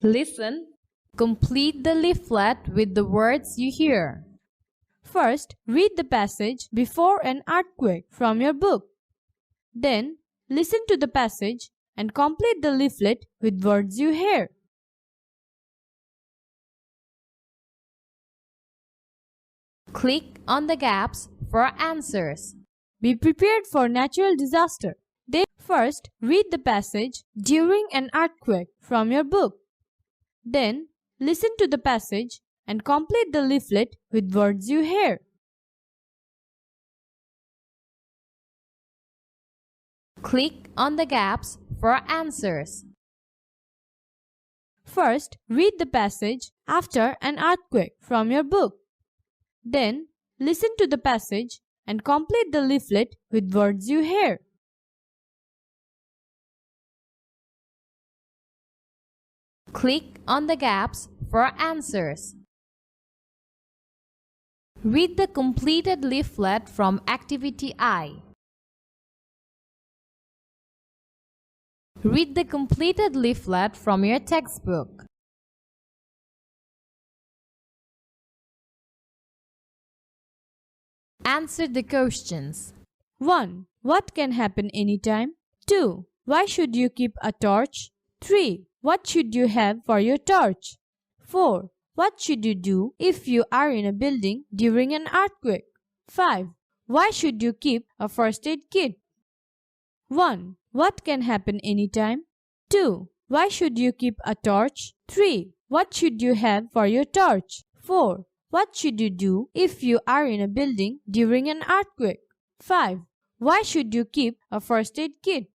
Listen. Complete the leaflet with the words you hear. First, read the passage "Before an earthquake" from your book. Then, listen to the passage and complete the leaflet with words you hear. Click on the gaps for answers. Be prepared for natural disaster. Then, first, read the passage "During an earthquake" from your book. Then, listen to the passage and complete the leaflet with words you hear. Click on the gaps for answers. First, read the passage "After an earthquake" from your book. Then, listen to the passage and complete the leaflet with words you hear. Click on the gaps for answers. Read the completed leaflet from Activity I. Read the completed leaflet from your textbook. Answer the questions. 1. What can happen anytime? 2. Why should you keep a torch? 3. What should you have for your torch? 4. What should you do if you are in a building during an earthquake? 5. Why should you keep a first aid kit? 1. What can happen anytime? 2. Why should you keep a torch? 3. What should you have for your torch? 4. What should you do if you are in a building during an earthquake? 5. Why should you keep a first aid kit?